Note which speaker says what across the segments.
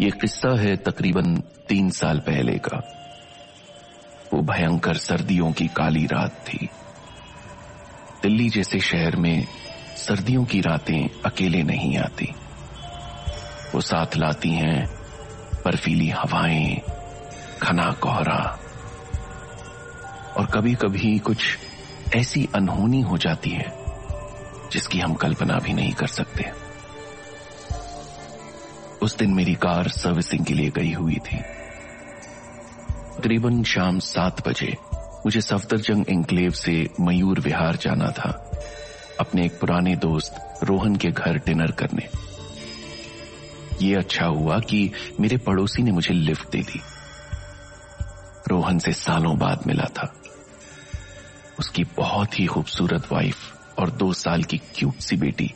Speaker 1: ये किस्सा है तकरीबन 3 साल पहले का। वो भयंकर सर्दियों की काली रात थी। दिल्ली जैसे शहर में सर्दियों की रातें अकेले नहीं आती। वो साथ लाती हैं बर्फीली हवाएं, घना कोहरा, और कभी कभी कुछ ऐसी अनहोनी हो जाती है जिसकी हम कल्पना भी नहीं कर सकते। उस दिन मेरी कार सर्विसिंग के लिए गई हुई थी। तकरीबन शाम 7 बजे मुझे सफदरजंग एन्क्लेव से मयूर विहार जाना था, अपने एक पुराने दोस्त रोहन के घर डिनर करने। ये अच्छा हुआ कि मेरे पड़ोसी ने मुझे लिफ्ट दे दी। रोहन से सालों बाद मिला था। उसकी बहुत ही खूबसूरत वाइफ और 2 साल की क्यूट सी बेटी,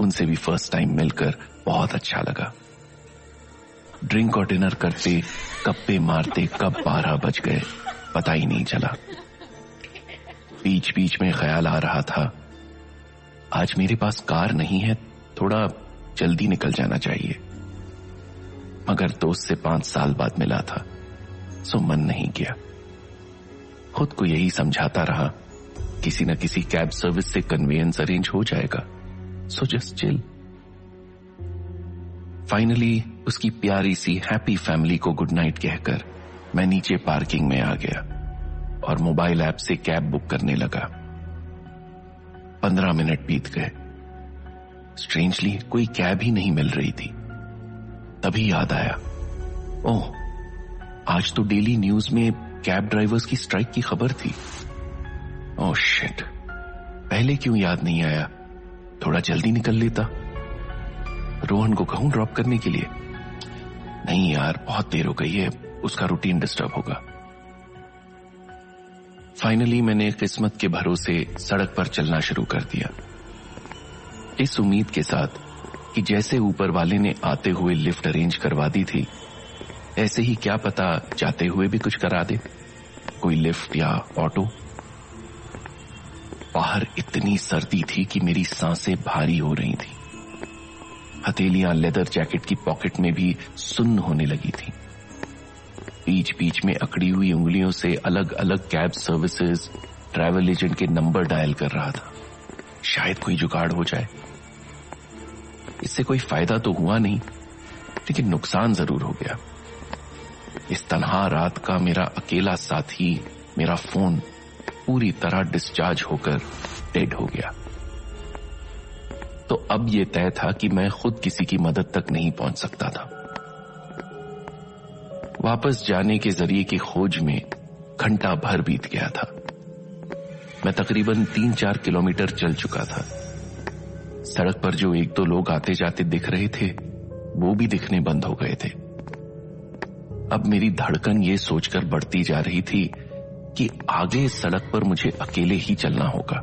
Speaker 1: उनसे भी फर्स्ट टाइम मिलकर बहुत अच्छा लगा। ड्रिंक और डिनर करते गप्पे मारते कब 12 बज गए पता ही नहीं चला। बीच बीच में ख्याल आ रहा था, आज मेरे पास कार नहीं है, थोड़ा जल्दी निकल जाना चाहिए। मगर दोस्त से 5 साल बाद मिला था, सो मन नहीं किया। खुद को यही समझाता रहा, किसी न किसी कैब सर्विस से कन्वेयंस अरेंज हो जाएगा, सो जस्ट चिल। फाइनली उसकी प्यारी सी हैप्पी फैमिली को गुड नाइट कहकर मैं नीचे पार्किंग में आ गया और मोबाइल ऐप से कैब बुक करने लगा। 15 मिनट बीत गए। स्ट्रेंजली कोई कैब ही नहीं मिल रही थी। तभी याद आया, ओह, आज तो डेली न्यूज में कैब ड्राइवर्स की स्ट्राइक की खबर थी। ओह शिट, पहले क्यों याद नहीं आया? थोड़ा जल्दी निकल लेता। रोहन को कहूं ड्रॉप करने के लिए? नहीं यार, बहुत देर हो गई है, उसका रूटीन डिस्टर्ब होगा। फाइनली मैंने किस्मत के भरोसे सड़क पर चलना शुरू कर दिया, इस उम्मीद के साथ कि जैसे ऊपर वाले ने आते हुए लिफ्ट अरेंज करवा दी थी, ऐसे ही क्या पता जाते हुए भी कुछ करा दे, कोई लिफ्ट या ऑटो। बाहर इतनी सर्दी थी कि मेरी सांसें भारी हो रही थी। हथेलियां लेदर जैकेट की पॉकेट में भी सुन्न होने लगी थी। बीच बीच में अकड़ी हुई उंगलियों से अलग अलग कैब सर्विसेज, ट्रैवल एजेंट के नंबर डायल कर रहा था, शायद कोई जुगाड़ हो जाए। इससे कोई फायदा तो हुआ नहीं, लेकिन नुकसान जरूर हो गया। इस तन्हा रात का मेरा अकेला साथी, मेरा फोन पूरी तरह डिस्चार्ज होकर डेड हो गया। तो अब यह तय था कि मैं खुद किसी की मदद तक नहीं पहुंच सकता था। वापस जाने के जरिए की खोज में घंटा भर बीत गया था। मैं तकरीबन 3-4 किलोमीटर चल चुका था। सड़क पर जो 1-2 लोग आते जाते दिख रहे थे, वो भी दिखने बंद हो गए थे। अब मेरी धड़कन ये सोचकर बढ़ती जा रही थी कि आगे सड़क पर मुझे अकेले ही चलना होगा।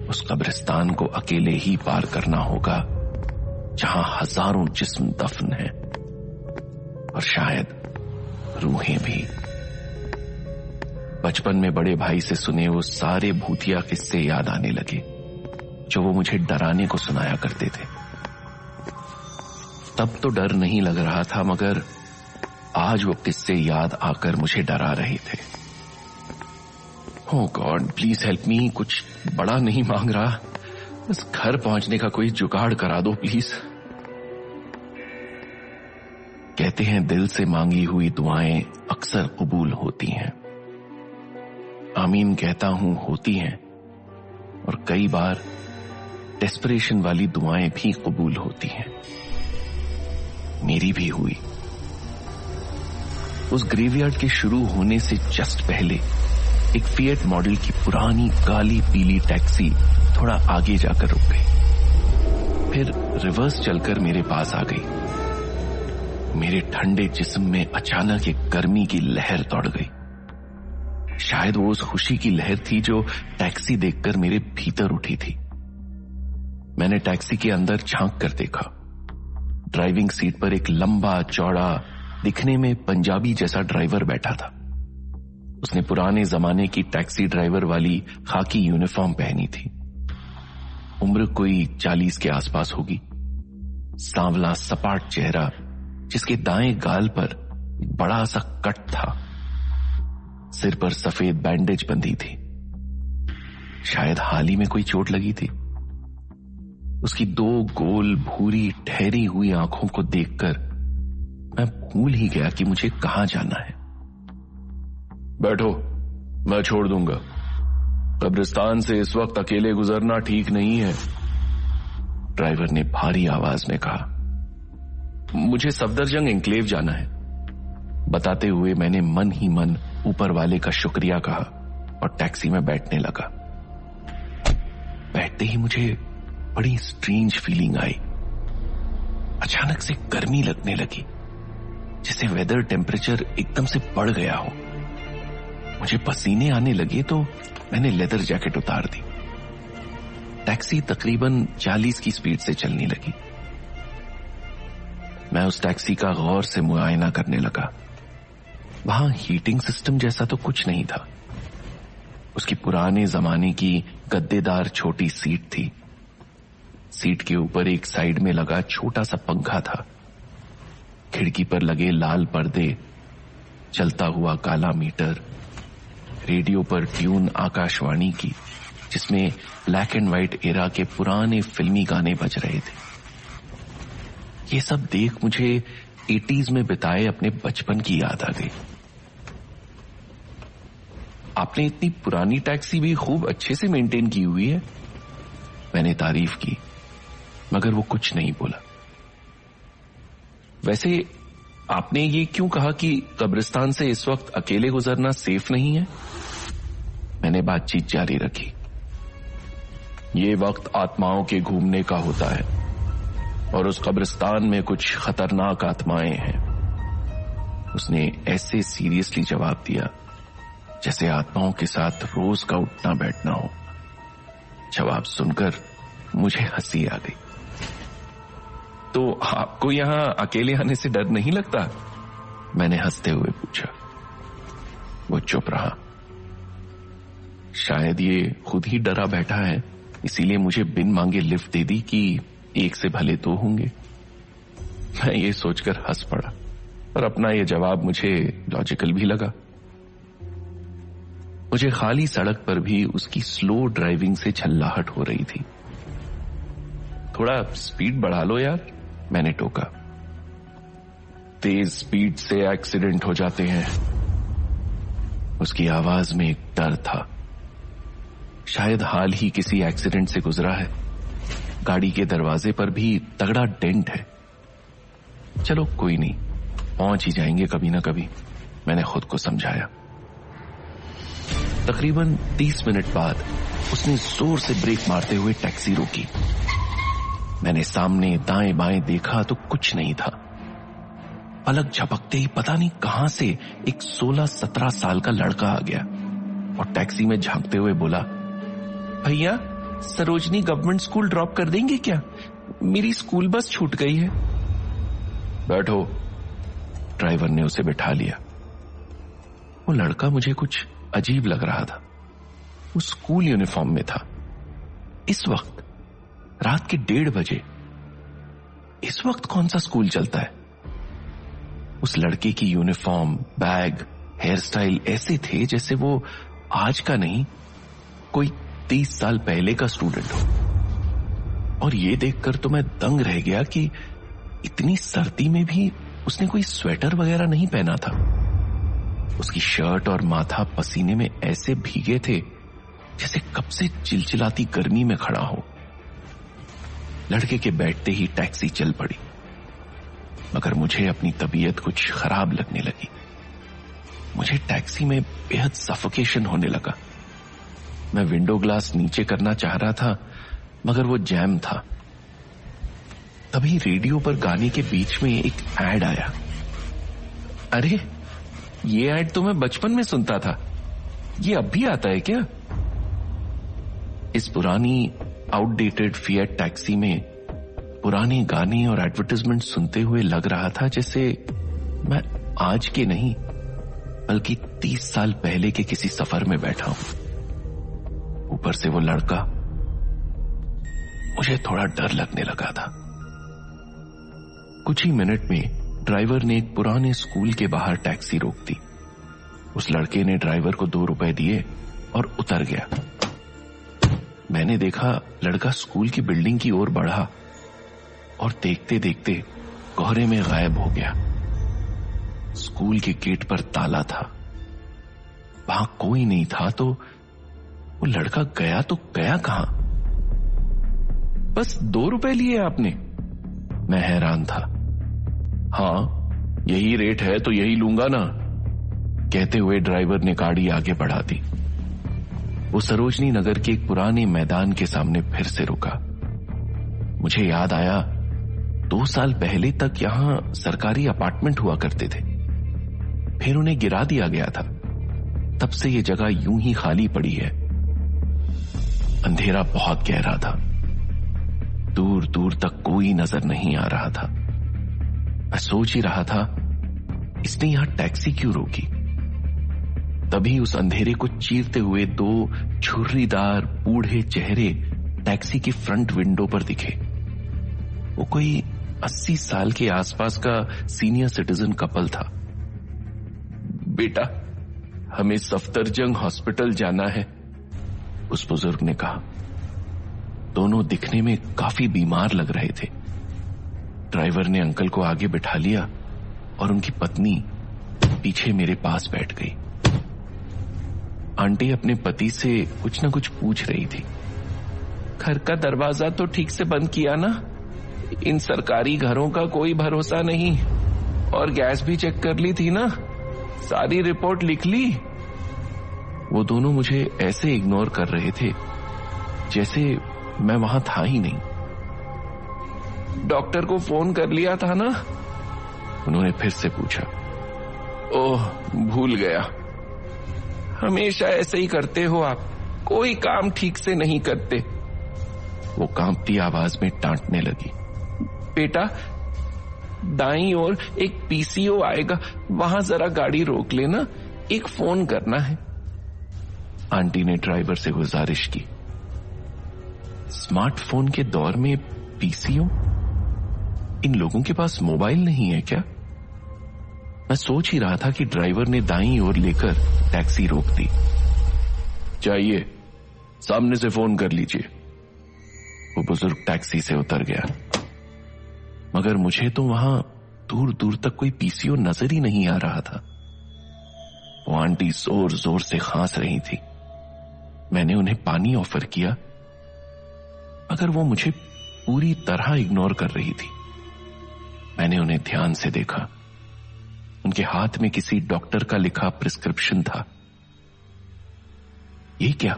Speaker 1: उस कब्रिस्तान को अकेले ही पार करना होगा जहां हजारों जिस्म दफन हैं और शायद रूहें भी। बचपन में बड़े भाई से सुने वो सारे भूतिया किस्से याद आने लगे जो वो मुझे डराने को सुनाया करते थे। तब तो डर नहीं लग रहा था, मगर आज वो किस्से याद आकर मुझे डरा रहे थे। ओह गॉड, प्लीज हेल्प मी। कुछ बड़ा नहीं मांग रहा, बस घर पहुंचने का कोई जुगाड़ करा दो प्लीज। कहते हैं दिल से मांगी हुई दुआएं अक्सर कबूल होती हैं। आमीन कहता हूं, होती हैं, और कई बार डेस्परेशन वाली दुआएं भी कबूल होती हैं। मेरी भी हुई। उस ग्रेवयार्ड के शुरू होने से जस्ट पहले एक फिएट मॉडल की पुरानी काली पीली टैक्सी थोड़ा आगे जाकर रुक गई, फिर रिवर्स चलकर मेरे पास आ गई। मेरे ठंडे जिस्म में अचानक एक गर्मी की लहर दौड़ गई। शायद वो उस खुशी की लहर थी जो टैक्सी देखकर मेरे भीतर उठी थी। मैंने टैक्सी के अंदर झांक कर देखा। ड्राइविंग सीट पर एक लंबा चौड़ा, दिखने में पंजाबी जैसा ड्राइवर बैठा था। उसने पुराने जमाने की टैक्सी ड्राइवर वाली खाकी यूनिफॉर्म पहनी थी। उम्र कोई 40 के आसपास होगी। सांवला सपाट चेहरा जिसके दाएं गाल पर एक बड़ा सा कट था। सिर पर सफेद बैंडेज बंधी थी, शायद हाल ही में कोई चोट लगी थी। उसकी दो गोल भूरी ठहरी हुई आंखों को देखकर मैं भूल ही गया कि मुझे कहां जाना है। बैठो, मैं छोड़ दूंगा। कब्रिस्तान से इस वक्त अकेले गुजरना ठीक नहीं है, ड्राइवर ने भारी आवाज में कहा। मुझे सफदरजंग एन्क्लेव जाना है, बताते हुए मैंने मन ही मन ऊपर वाले का शुक्रिया कहा और टैक्सी में बैठने लगा। बैठते ही मुझे बड़ी स्ट्रेंज फीलिंग आई। अचानक से गर्मी लगने लगी, जैसे वेदर टेम्परेचर एकदम से बढ़ गया हो। मुझे पसीने आने लगे तो मैंने लेदर जैकेट उतार दी। टैक्सी तकरीबन 40 की स्पीड से चलने लगी। मैं उस टैक्सी का गौर से मुआयना करने लगा। वहां हीटिंग सिस्टम जैसा तो कुछ नहीं था। उसकी पुराने जमाने की गद्देदार छोटी सीट थी। सीट के ऊपर एक साइड में लगा छोटा सा पंखा था। खिड़की पर लगे लाल पर्दे, चलता हुआ काला मीटर, रेडियो पर ट्यून आकाशवाणी की, जिसमें ब्लैक एंड व्हाइट एरा के पुराने फिल्मी गाने बज रहे थे। ये सब देख मुझे 80s में बिताए अपने बचपन की याद आ गई। आपने इतनी पुरानी टैक्सी भी खूब अच्छे से मेंटेन की हुई है, मैंने तारीफ की, मगर वो कुछ नहीं बोला। वैसे आपने ये क्यों कहा कि कब्रिस्तान से इस वक्त अकेले गुजरना सेफ नहीं है? मैंने बातचीत जारी रखी। ये वक्त आत्माओं के घूमने का होता है और उस कब्रिस्तान में कुछ खतरनाक आत्माएं हैं। उसने ऐसे सीरियसली जवाब दिया जैसे आत्माओं के साथ रोज का उठना बैठना हो। जवाब सुनकर मुझे हंसी आ गई। तो आपको यहां अकेले आने से डर नहीं लगता? मैंने हंसते हुए पूछा। वो चुप रहा। शायद ये खुद ही डरा बैठा है, इसीलिए मुझे बिन मांगे लिफ्ट दे दी कि एक से भले दो होंगे। मैं ये सोचकर हंस पड़ा और अपना ये जवाब मुझे लॉजिकल भी लगा। मुझे खाली सड़क पर भी उसकी स्लो ड्राइविंग से झल्लाहट हो रही थी। थोड़ा स्पीड बढ़ा लो यार, मैंने टोका। तेज स्पीड से एक्सीडेंट हो जाते हैं। उसकी आवाज में एक डर था। शायद हाल ही किसी एक्सीडेंट से गुजरा है। गाड़ी के दरवाजे पर भी तगड़ा डेंट है। चलो कोई नहीं, पहुंच ही जाएंगे कभी ना कभी, मैंने खुद को समझाया। तकरीबन 30 मिनट बाद उसने जोर से ब्रेक मारते हुए टैक्सी रोकी। मैंने सामने दाएं बाएं देखा तो कुछ नहीं था। पलक झपकते ही पता नहीं कहां से एक 16-17 साल का लड़का आ गया और टैक्सी में झांकते हुए बोला, भैया सरोजनी गवर्नमेंट स्कूल ड्रॉप कर देंगे क्या? मेरी स्कूल बस छूट गई है। बैठो, ड्राइवर ने उसे बिठा लिया। वो लड़का मुझे कुछ अजीब लग रहा था। वो स्कूल यूनिफॉर्म में था। इस वक्त रात के 1:30 बजे, इस वक्त कौन सा स्कूल चलता है? उस लड़के की यूनिफॉर्म, बैग, हेयर स्टाइल ऐसे थे जैसे वो आज का नहीं, कोई 30 साल पहले का स्टूडेंट हो। और ये देखकर तो मैं दंग रह गया कि इतनी सर्दी में भी उसने कोई स्वेटर वगैरह नहीं पहना था। उसकी शर्ट और माथा पसीने में ऐसे भीगे थे जैसे कब से चिलचिलाती गर्मी में खड़ा हो। लड़के के बैठते ही टैक्सी चल पड़ी, मगर मुझे अपनी तबीयत कुछ खराब लगने लगी। मुझे टैक्सी में बेहद सफोकेशन होने लगा। मैं विंडो ग्लास नीचे करना चाह रहा था, मगर वो जैम था। तभी रेडियो पर गाने के बीच में एक ऐड आया। अरे, ये ऐड तो मैं बचपन में सुनता था, ये अब भी आता है क्या? इस पुरानी आउटडेटेड फिएट टैक्सी में पुराने गाने और एडवर्टाइजमेंट सुनते हुए लग रहा था जैसे मैं आज के नहीं बल्कि 30 साल पहले के किसी सफर में बैठा हूं। ऊपर से वो लड़का, मुझे थोड़ा डर लगने लगा था। कुछ ही मिनट में ड्राइवर ने एक पुराने स्कूल के बाहर टैक्सी रोक दी। उस लड़के ने ड्राइवर को 2 रुपए दिए और उतर गया। मैंने देखा लड़का स्कूल की बिल्डिंग की ओर बढ़ा और देखते देखते कोहरे में गायब हो गया। स्कूल के गेट पर ताला था, वहां कोई नहीं था, तो वो लड़का गया तो गया कहां? बस 2 रुपए लिए आपने? मैं हैरान था। हाँ, यही रेट है तो यही लूंगा ना, कहते हुए ड्राइवर ने गाड़ी आगे बढ़ा दी। वो सरोजनी नगर के एक पुराने मैदान के सामने फिर से रुका। मुझे याद आया 2 साल पहले तक यहां सरकारी अपार्टमेंट हुआ करते थे, फिर उन्हें गिरा दिया गया था। तब से ये जगह यूं ही खाली पड़ी है। अंधेरा बहुत गहरा था, दूर दूर तक कोई नजर नहीं आ रहा था। मैं सोच ही रहा था इसने यहां टैक्सी क्यों रोकी। तभी उस अंधेरे को चीरते हुए 2 छुर्रीदार बूढ़े चेहरे टैक्सी की फ्रंट विंडो पर दिखे। वो कोई 80 साल के आसपास का सीनियर सिटीजन कपल था। बेटा, हमें सफदरजंग हॉस्पिटल जाना है, उस बुजुर्ग ने कहा। दोनों दिखने में काफी बीमार लग रहे थे। ड्राइवर ने अंकल को आगे बिठा लिया और उनकी पत्नी पीछे मेरे पास बैठ गई। आंटी अपने पति से कुछ न कुछ पूछ रही थी। घर का दरवाजा तो ठीक से बंद किया ना? इन सरकारी घरों का कोई भरोसा नहीं। और गैस भी चेक कर ली थी ना? सारी रिपोर्ट लिख ली? वो दोनों मुझे ऐसे इग्नोर कर रहे थे जैसे मैं वहां था ही नहीं। डॉक्टर को फोन कर लिया था ना? उन्होंने फिर से पूछा। ओह, भूल गया। हमेशा ऐसे ही करते हो आप, कोई काम ठीक से नहीं करते। वो कांपती आवाज में डांटने लगी। बेटा, दाईं ओर एक पीसीओ आएगा, वहां जरा गाड़ी रोक लेना, एक फोन करना है। आंटी ने ड्राइवर से गुजारिश की। स्मार्टफोन के दौर में पीसीओ? इन लोगों के पास मोबाइल नहीं है क्या? मैं सोच ही रहा था कि ड्राइवर ने दाईं ओर लेकर टैक्सी रोक दी। चाहिए, सामने से फोन कर लीजिए। वो बुजुर्ग टैक्सी से उतर गया, मगर मुझे तो वहां दूर दूर तक कोई पीसीओ नजर ही नहीं आ रहा था। वो आंटी जोर जोर से खांस रही थी। मैंने उन्हें पानी ऑफर किया, मगर वो मुझे पूरी तरह इग्नोर कर रही थी। मैंने उन्हें ध्यान से देखा। उनके हाथ में किसी डॉक्टर का लिखा प्रिस्क्रिप्शन था। ये क्या?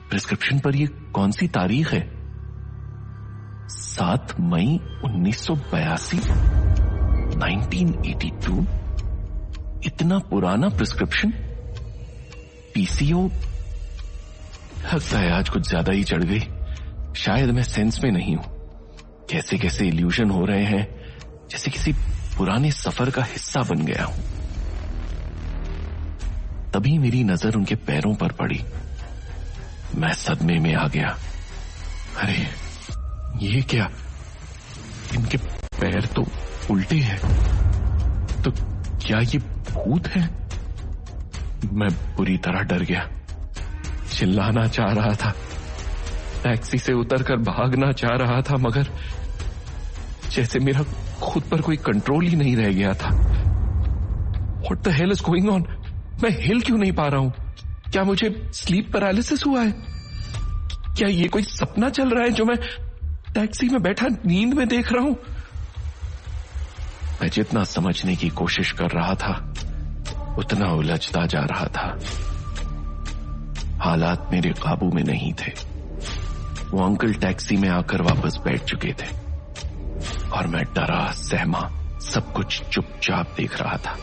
Speaker 1: प्रिस्क्रिप्शन पर ये कौन सी तारीख है? 7 मई 1982? 1982? इतना पुराना प्रिस्क्रिप्शन? पीसीओ? लगता है आज कुछ ज्यादा ही चढ़ गई। शायद मैं सेंस में नहीं हूं। कैसे कैसे इल्यूजन हो रहे हैं, जैसे किसी पुराने सफर का हिस्सा बन गया हूं। तभी मेरी नजर उनके पैरों पर पड़ी। मैं सदमे में आ गया। अरे ये क्या? इनके पैर तो उल्टे हैं। तो क्या ये भूत है? मैं बुरी तरह डर गया। चिल्लाना चाह रहा था, टैक्सी से उतरकर भागना चाह रहा था, मगर जैसे मेरा खुद पर कोई कंट्रोल ही नहीं रह गया था। What the hell is going on? मैं हिल क्यों नहीं पा रहा हूं? क्या मुझे स्लीप पैरालिसिस हुआ है? क्या ये कोई सपना चल रहा है जो मैं टैक्सी में बैठा नींद में देख रहा हूं? मैं जितना समझने की कोशिश कर रहा था, उतना उलझता जा रहा था। हालात मेरे काबू में नहीं थे। वो अंकल टैक्सी में आकर वापस बैठ चुके थे और मैं डरा सहमा सब कुछ चुपचाप देख रहा था।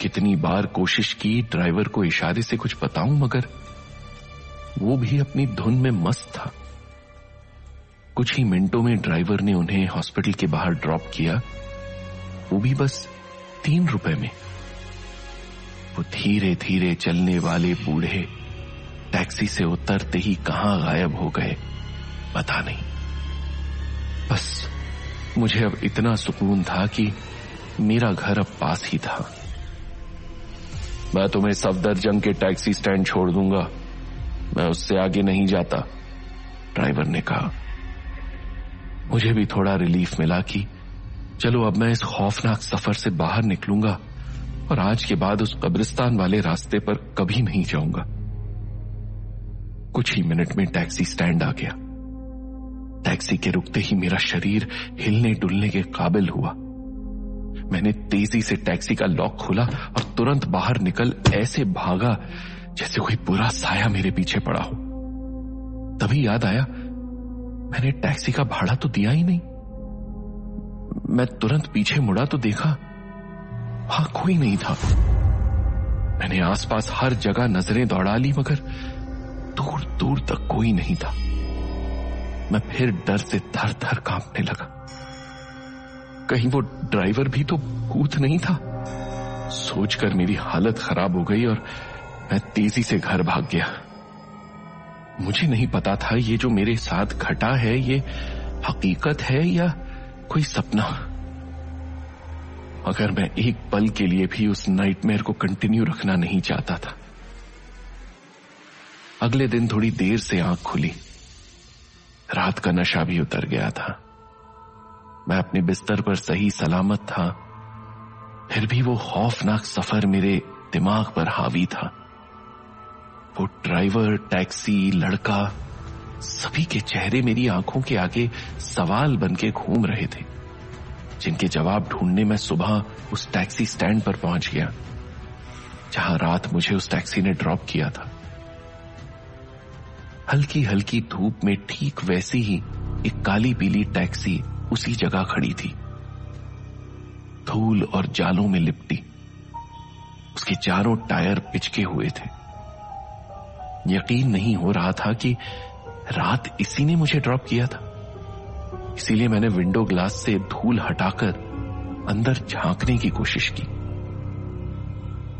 Speaker 1: कितनी बार कोशिश की ड्राइवर को इशारे से कुछ बताऊं, मगर वो भी अपनी धुन में मस्त था। कुछ ही मिनटों में ड्राइवर ने उन्हें हॉस्पिटल के बाहर ड्रॉप किया, वो भी बस 3 रुपए में। वो धीरे धीरे चलने वाले बूढ़े टैक्सी से उतरते ही कहां गायब हो गए पता नहीं। बस मुझे अब इतना सुकून था कि मेरा घर अब पास ही था। मैं तुम्हें सफदरजंग के टैक्सी स्टैंड छोड़ दूंगा, मैं उससे आगे नहीं जाता, ड्राइवर ने कहा। मुझे भी थोड़ा रिलीफ मिला कि चलो अब मैं इस खौफनाक सफर से बाहर निकलूंगा और आज के बाद उस कब्रिस्तान वाले रास्ते पर कभी नहीं जाऊंगा। कुछ ही मिनट में टैक्सी स्टैंड आ गया। टैक्सी के रुकते ही मेरा शरीर हिलने डुलने के काबिल हुआ। मैंने तेजी से टैक्सी का लॉक खोला और तुरंत बाहर निकल ऐसे भागा जैसे कोई बुरा साया मेरे पीछे पड़ा हो। तभी याद आया, मैंने टैक्सी का भाड़ा तो दिया ही नहीं। मैं तुरंत पीछे मुड़ा तो देखा वहां कोई नहीं था। मैंने आसपास हर जगह नजरें दौड़ा ली मगर दूर दूर तक कोई नहीं था। मैं फिर डर से थर थर कांपने लगा। कहीं वो ड्राइवर भी तो भूत नहीं था। सोचकर मेरी हालत खराब हो गई और मैं तेजी से घर भाग गया। मुझे नहीं पता था ये जो मेरे साथ घटा है ये हकीकत है या कोई सपना। मगर मैं एक पल के लिए भी उस नाइटमेयर को कंटिन्यू रखना नहीं चाहता था। अगले दिन थोड़ी देर से आंख खुली। रात का नशा भी उतर गया था। मैं अपने बिस्तर पर सही सलामत था, फिर भी वो खौफनाक सफर मेरे दिमाग पर हावी था। वो ड्राइवर, टैक्सी, लड़का, सभी के चेहरे मेरी आंखों के आगे सवाल बनके घूम रहे थे, जिनके जवाब ढूंढने मैं सुबह उस टैक्सी स्टैंड पर पहुंच गया जहां रात मुझे उस टैक्सी ने ड्रॉप किया था। हल्की हल्की धूप में ठीक वैसी ही एक काली पीली टैक्सी उसी जगह खड़ी थी, धूल और जालों में लिपटी। उसके चारों टायर पिचके हुए थे। यकीन नहीं हो रहा था कि रात इसी ने मुझे ड्रॉप किया था। इसीलिए मैंने विंडो ग्लास से धूल हटाकर अंदर झांकने की कोशिश की।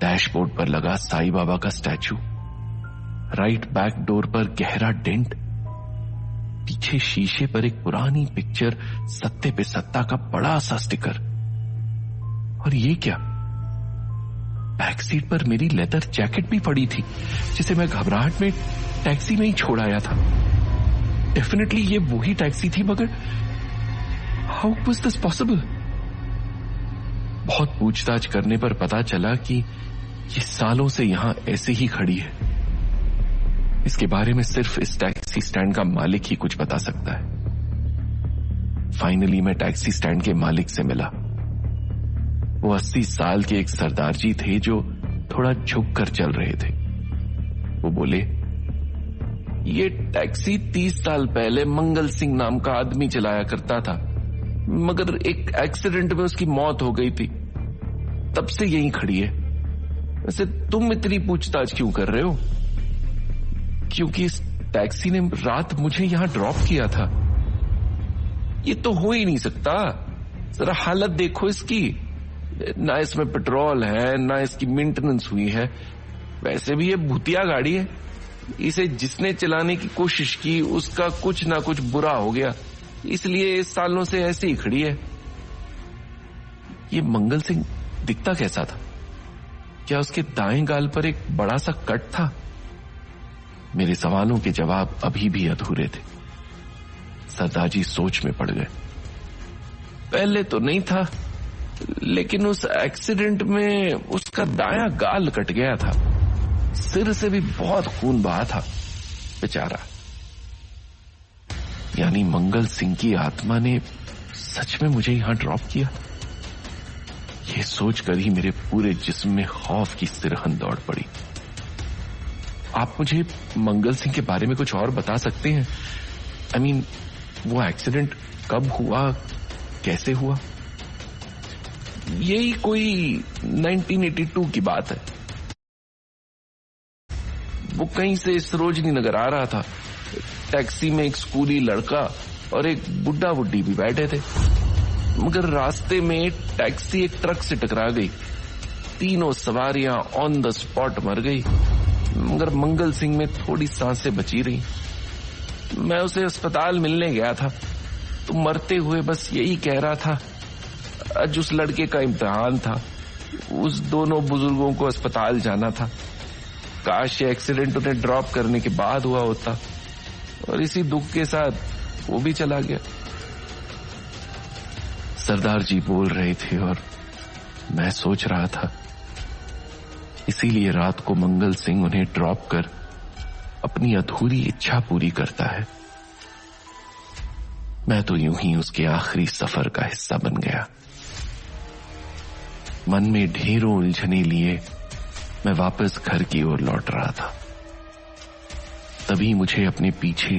Speaker 1: डैशबोर्ड पर लगा साईं बाबा का स्टैचू, राइट बैक डोर पर गहरा डेंट, पीछे शीशे पर एक पुरानी पिक्चर, सत्ते पे सत्ता का बड़ा सा स्टिकर। और ये क्या, बैक सीट पर मेरी लेदर जैकेट भी पड़ी थी जिसे मैं घबराहट में टैक्सी में ही छोड़ आया था। डेफिनेटली ये वही टैक्सी थी, मगर हाउ वाज दिस पॉसिबल? बहुत पूछताछ करने पर पता चला कि ये सालों से यहां ऐसे ही खड़ी है। इसके बारे में सिर्फ इस टैक्सी स्टैंड का मालिक ही कुछ बता सकता है। फाइनली मैं टैक्सी स्टैंड के मालिक से मिला। वो 80 साल के एक सरदार जी थे जो थोड़ा झुक कर चल रहे थे। वो बोले, ये टैक्सी 30 साल पहले मंगल सिंह नाम का आदमी चलाया करता था, मगर एक एक्सीडेंट में उसकी मौत हो गई थी, तब से यहीं खड़ी है। वैसे तुम इतनी पूछताछ क्यों कर रहे हो? क्योंकि इस टैक्सी ने रात मुझे यहां ड्रॉप किया था। ये तो हो ही नहीं सकता। जरा हालत देखो इसकी, ना इसमें पेट्रोल है ना इसकी मेंटेनेंस हुई है। वैसे भी ये भूतिया गाड़ी है, इसे जिसने चलाने की कोशिश की उसका कुछ ना कुछ बुरा हो गया, इसलिए इस सालों से ऐसे ही खड़ी है। ये मंगल सिंह दिखता कैसा था? क्या उसके दाएं गाल पर एक बड़ा सा कट था? मेरे सवालों के जवाब अभी भी अधूरे थे। सरदार जी सोच में पड़ गए। पहले तो नहीं था, लेकिन उस एक्सीडेंट में उसका दायां गाल कट गया था। सिर से भी बहुत खून बहा था बेचारा। यानी मंगल सिंह की आत्मा ने सच में मुझे यहां ड्रॉप किया। यह सोचकर ही मेरे पूरे जिस्म में खौफ की सिरहन दौड़ पड़ी। आप मुझे मंगल सिंह के बारे में कुछ और बता सकते हैं? I mean, वो एक्सीडेंट कब हुआ, कैसे हुआ? यही कोई 1982 की बात है। वो कहीं से सरोजनी नगर आ रहा था। टैक्सी में एक स्कूली लड़का और एक बुड्ढा बुड्ढी भी बैठे थे, मगर रास्ते में टैक्सी एक ट्रक से टकरा गई। तीनों सवारियां ऑन द स्पॉट मर गई, मगर मंगल सिंह में थोड़ी सांसें बची रही। मैं उसे अस्पताल मिलने गया था, तो मरते हुए बस यही कह रहा था, आज उस लड़के का इम्तिहान था, उस दोनों बुजुर्गों को अस्पताल जाना था, काश ये एक्सीडेंट उन्हें ड्रॉप करने के बाद हुआ होता, और इसी दुख के साथ वो भी चला गया। सरदार जी बोल रहे थे और मैं सोच रहा था, इसीलिए रात को मंगल सिंह उन्हें ड्रॉप कर अपनी अधूरी इच्छा पूरी करता है। मैं तो यूं ही उसके आखिरी सफर का हिस्सा बन गया। मन में ढेरों उलझने लिए मैं वापस घर की ओर लौट रहा था। तभी मुझे अपने पीछे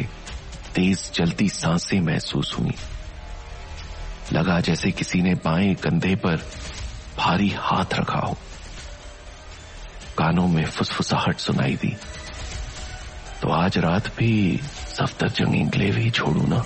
Speaker 1: तेज चलती सांसें महसूस हुई। लगा जैसे किसी ने बाएं कंधे पर भारी हाथ रखा हो। कानों में फुसफुसाहट सुनाई दी। तो आज रात भी सफदरजंग एन्क्लेव ही छोड़ू ना।